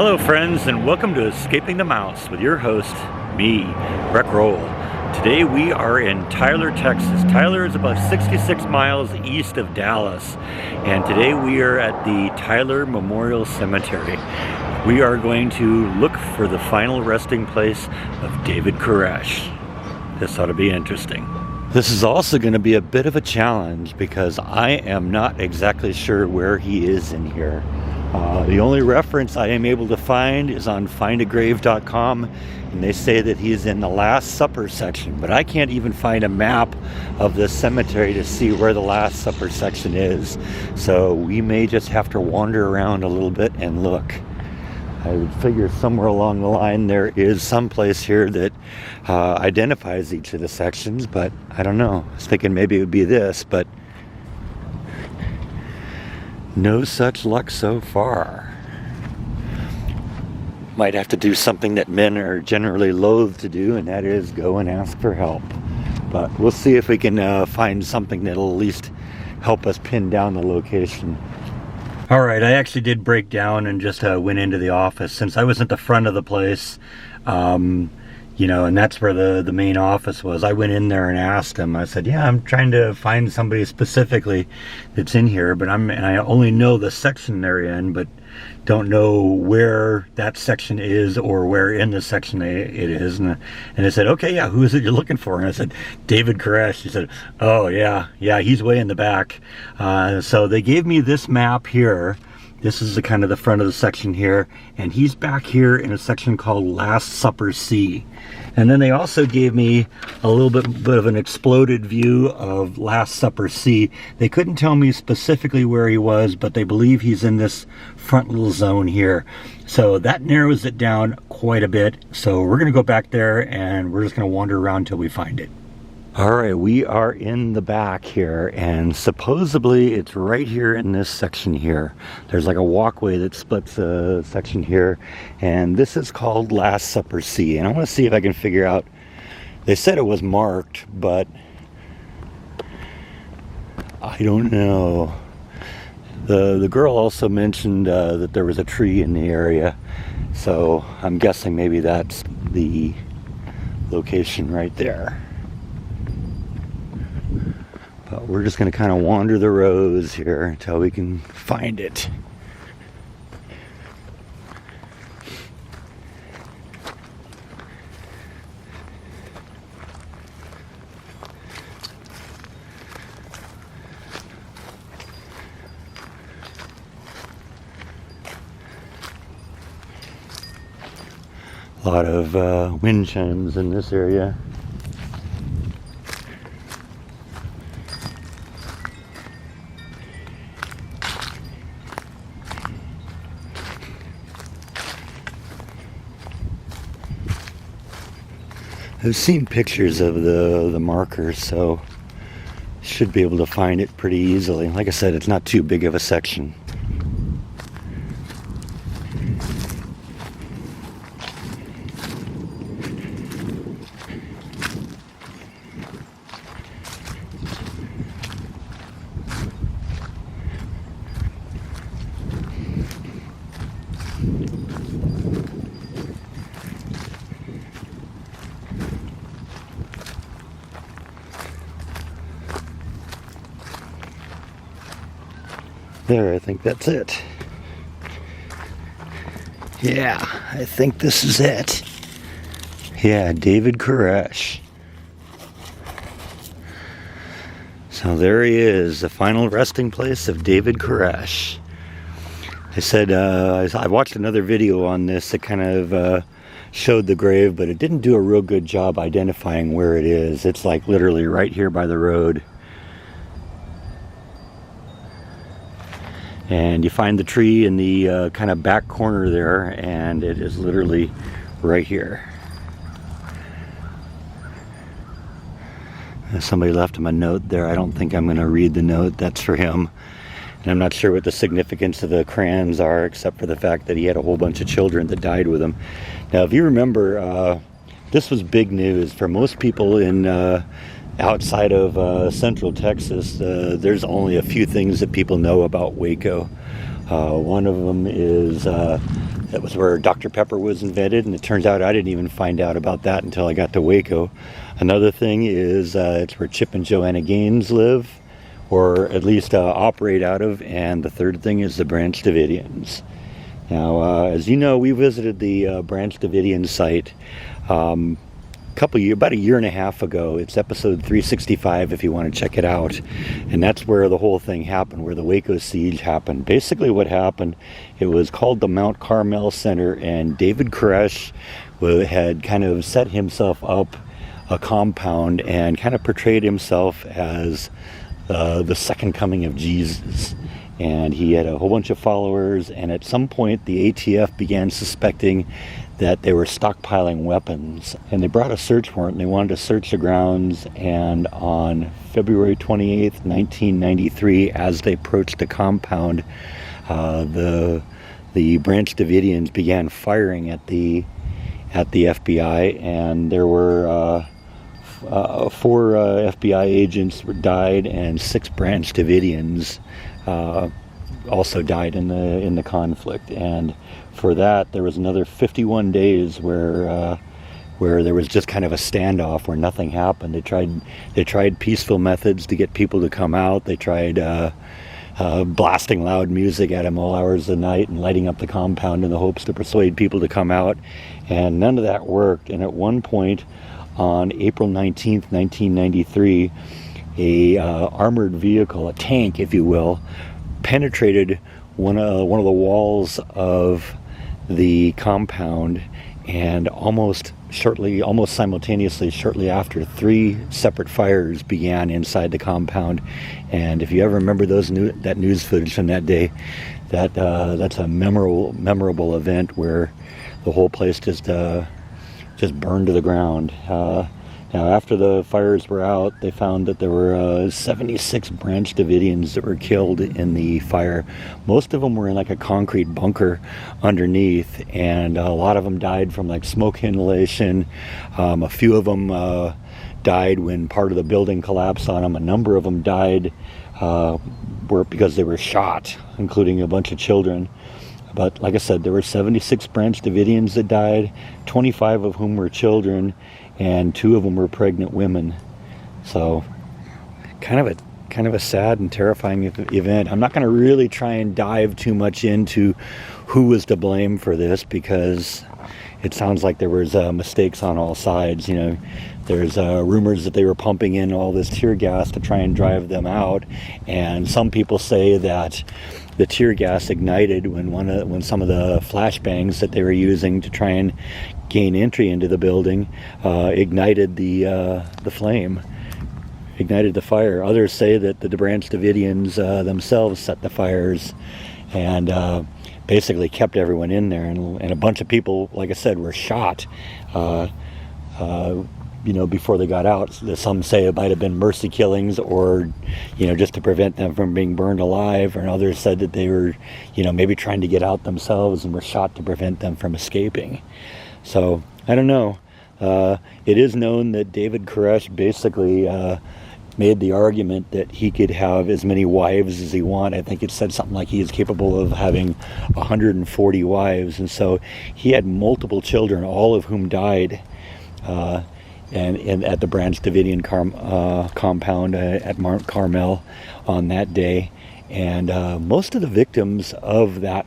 Hello friends, and welcome to Escaping the Mouse with your host, me, Breck Roll. Today we are in Tyler, Texas. Tyler is about 66 miles east of Dallas, and today we are at the Tyler Memorial Cemetery. We are going to look for the final resting place of David Koresh. This ought to be interesting. This is also going to be a bit of a challenge because I am not exactly sure where he is in here. The only reference I am able to find is on findagrave.com, and they say that he's in the Last Supper section, but I can't even find a map of the cemetery to see where the Last Supper section is. So we may just have to wander around a little bit and look. I would figure somewhere along the line there is some place here that identifies each of the sections, but I don't know. I was thinking maybe it would be this, but no such luck so far. Might have to do something that men are generally loath to do, and that is go and ask for help. But we'll see if we can find something that'll at least help us pin down the location. Alright, I actually did break down and just went into the office. Since I was at the front of the place, and that's where the main office was. I went in there and asked him. I said, yeah, I'm trying to find somebody specifically that's in here, and I only know the section they're in, but don't know where that section is or where in the section it is. And they said, okay, yeah, who is it you're looking for? And I said, David Koresh. He said, oh, yeah, he's way in the back. So they gave me this map here. This is the kind of the front of the section here, and he's back here in a section called Last Supper C. And then they also gave me a little bit of an exploded view of Last Supper C. They couldn't tell me specifically where he was, but they believe he's in this front little zone here. So that narrows it down quite a bit. So we're gonna go back there and we're just gonna wander around until we find it. All right, we are in the back here, and supposedly it's right here in this section here. There's like a walkway that splits a section here, and this is called Last Supper C. And I want to see if I can figure out, they said it was marked, but I don't know. The girl also mentioned that there was a tree in the area, so I'm guessing maybe that's the location right there. But we're just going to kind of wander the rows here until we can find it. A lot of wind chimes in this area. I've seen pictures of the markers, so should be able to find it pretty easily. Like I said, it's not too big of a section. There, I think that's it. Yeah, I think this is it. Yeah, David Koresh. So there he is, the final resting place of David Koresh. I said, I watched another video on this that kind of showed the grave, but it didn't do a real good job identifying where it is. It's like literally right here by the road. And you find the tree in the kind of back corner there, and it is literally right here. Somebody left him a note there. I don't think I'm going to read the note. That's for him. And I'm not sure what the significance of the crayons are, except for the fact that he had a whole bunch of children that died with him. Now, if you remember, this was big news for most people in outside of Central Texas. There's only a few things that people know about Waco. One of them is That was where Dr. Pepper was invented, and it turns out I didn't even find out about that until I got to Waco. Another thing is it's where Chip and Joanna Gaines live, or at least operate out of, and the third thing is the Branch Davidians. Now, as you know, we visited the Branch Davidian site about a year and a half ago. It's episode 365 if you want to check it out. And that's where the whole thing happened, where the Waco siege happened. Basically what happened, it was called the Mount Carmel Center, and David Koresh had kind of set himself up a compound and kind of portrayed himself as the second coming of Jesus. And he had a whole bunch of followers, and at some point the ATF began suspecting that they were stockpiling weapons, and they brought a search warrant and they wanted to search the grounds. And on February 28th, 1993, as they approached the compound, the Branch Davidians began firing at the FBI, and there were 4 FBI agents died, and 6 Branch Davidians also died in the conflict. And for that, there was another 51 days where there was just kind of a standoff where nothing happened. They tried peaceful methods to get people to come out. They tried blasting loud music at them all hours of the night and lighting up the compound in the hopes to persuade people to come out, and none of that worked. And at one point, on April 19th, 1993, a armored vehicle, a tank, if you will, penetrated one of the walls of the compound, and almost simultaneously, shortly after, 3 separate fires began inside the compound. And if you ever remember that news footage from that day, that's a memorable event where the whole place just burned to the ground. Now, after the fires were out, they found that there were 76 Branch Davidians that were killed in the fire. Most of them were in like a concrete bunker underneath, and a lot of them died from like smoke inhalation. A few of them died when part of the building collapsed on them. A number of them died because they were shot, including a bunch of children. But like I said, there were 76 Branch Davidians that died, 25 of whom were children, and 2 of them were pregnant women. So kind of a sad and terrifying event. I'm not going to really try and dive too much into who was to blame for this, because it sounds like there was mistakes on all sides. You know, there's rumors that they were pumping in all this tear gas to try and drive them out, and some people say that the tear gas ignited when some of the flashbangs that they were using to try and gain entry into the building ignited the flame, ignited the fire. Others say that the Branch Davidians themselves set the fires and basically kept everyone in there, and a bunch of people, like I said, were shot before they got out. Some say it might have been mercy killings, or just to prevent them from being burned alive, and others said that they were maybe trying to get out themselves and were shot to prevent them from escaping. So I don't know. It is known that David Koresh basically made the argument that he could have as many wives as he wanted. I think it said something like he is capable of having 140 wives, and so he had multiple children, all of whom died and at the Branch Davidian compound at Mount Carmel on that day. And most of the victims of that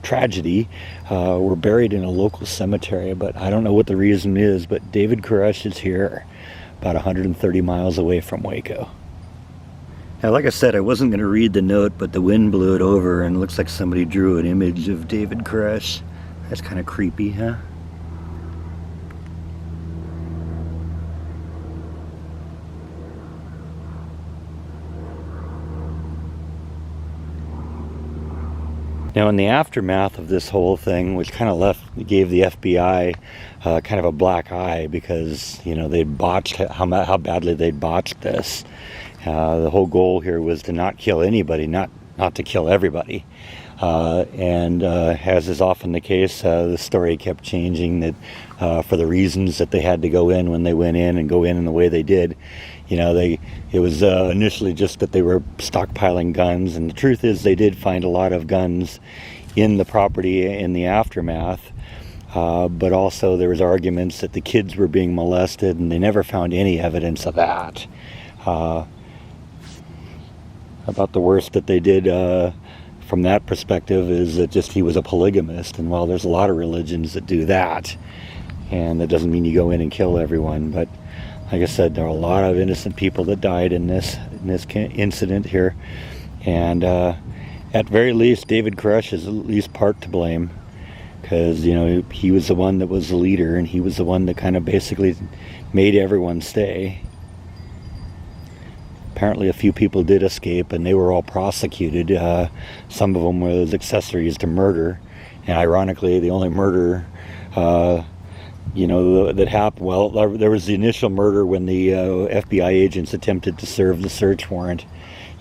tragedy were buried in a local cemetery, but I don't know what the reason is. But David Koresh is here, about 130 miles away from Waco. Now, like I said, I wasn't going to read the note, but the wind blew it over, and it looks like somebody drew an image of David Koresh. That's kind of creepy, huh? Now, in the aftermath of this whole thing, which kind of gave the FBI kind of a black eye, because they'd botched how badly they'd botched this. The whole goal here was to not kill anybody, not to kill everybody. And as is often the case, the story kept changing, that for the reasons that they had to go in when they went in and go in the way they did. It was initially just that they were stockpiling guns, and the truth is they did find a lot of guns in the property in the aftermath. But also there was arguments that the kids were being molested, and they never found any evidence of that. About the worst that they did from that perspective is that just he was a polygamist, and while there's a lot of religions that do that, and that doesn't mean you go in and kill everyone, but like I said, there are a lot of innocent people that died in this incident here, and at very least David Koresh is at least part to blame, because he was the one that was the leader, and he was the one that kind of basically made everyone stay. Apparently a few people did escape, and they were all prosecuted. Some of them were accessories to murder, and ironically the only murder that happened, well, there was the initial murder when the FBI agents attempted to serve the search warrant,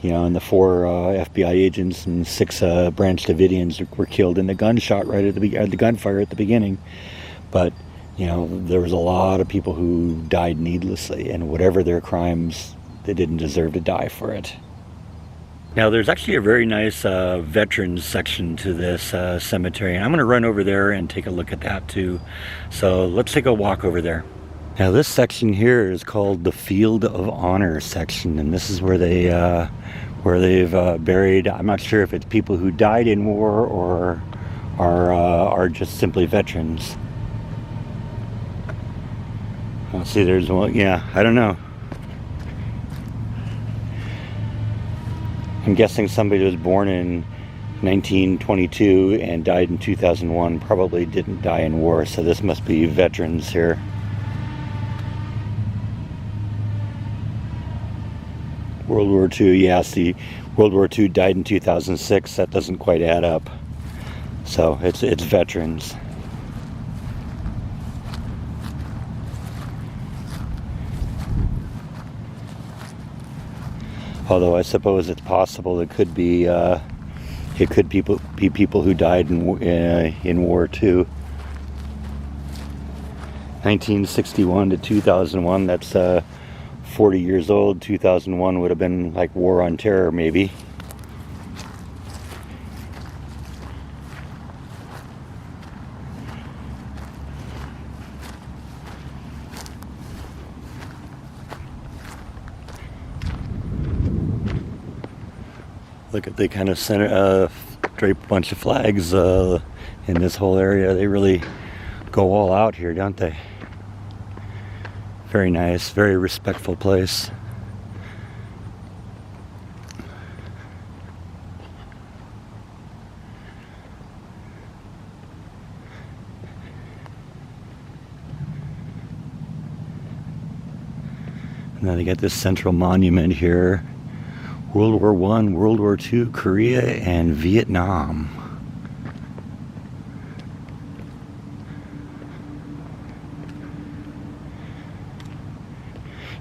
and the 4 FBI agents and 6 Branch Davidians were killed in the gunshot right at the gunfire at the beginning. But there was a lot of people who died needlessly, and whatever their crimes, they didn't deserve to die for it. Now there's actually a very nice veterans section to this cemetery, and I'm going to run over there and take a look at that too. So let's take a walk over there. Now this section here is called the Field of Honor section, and this is where they've buried, I'm not sure if it's people who died in war or are just simply veterans. See, there's one, yeah, I don't know. I'm guessing somebody who was born in 1922 and died in 2001 probably didn't die in war, so this must be veterans here. World War II, yeah, see, World War II died in 2006, that doesn't quite add up. So it's veterans. Although I suppose it's possible it could be people who died in war too. 1961 to 2001. That's 40 years old. 2001 would have been like War on Terror, maybe. Look at, they kind of drape a bunch of flags in this whole area. They really go all out here, don't they? Very nice, very respectful place. And then they got this central monument here. World War I, World War II, Korea, and Vietnam.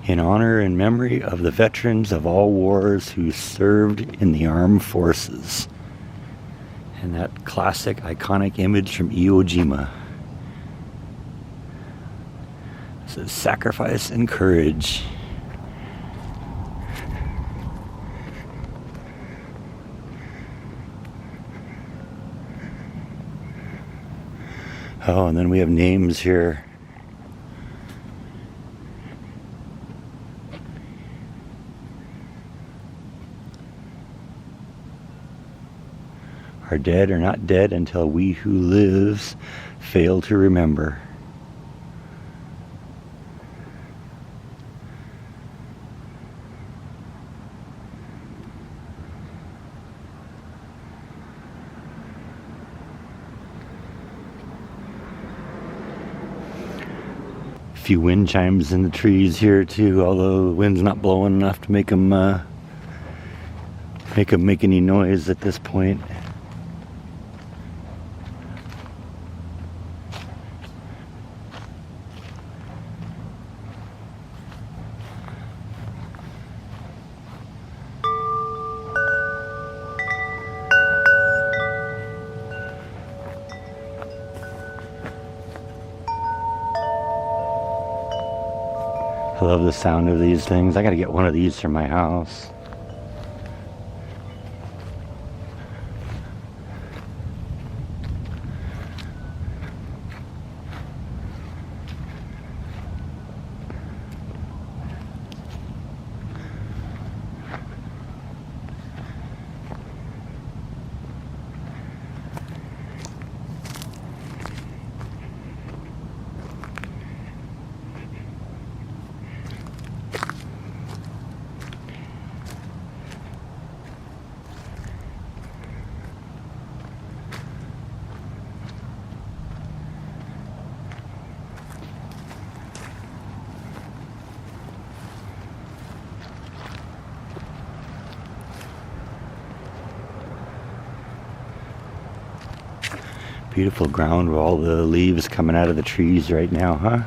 In honor and memory of the veterans of all wars who served in the armed forces. And that classic, iconic image from Iwo Jima. It says, sacrifice and courage. Oh, and then we have names here. Our dead are not dead until we who lives fail to remember. Few wind chimes in the trees here too, although the wind's not blowing enough to make them make any noise at this point. I love the sound of these things. I gotta get one of these for my house. Beautiful ground with all the leaves coming out of the trees right now, huh?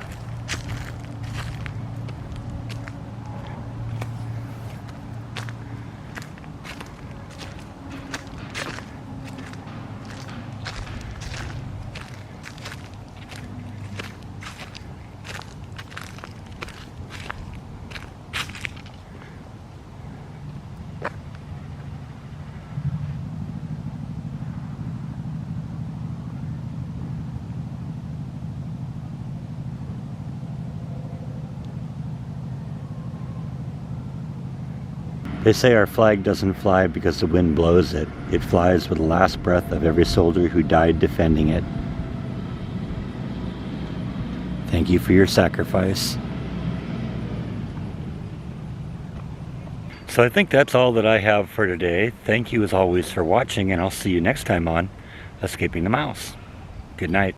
They say our flag doesn't fly because the wind blows it. It flies with the last breath of every soldier who died defending it. Thank you for your sacrifice. So I think that's all that I have for today. Thank you as always for watching, and I'll see you next time on Escaping the Mouse. Good night.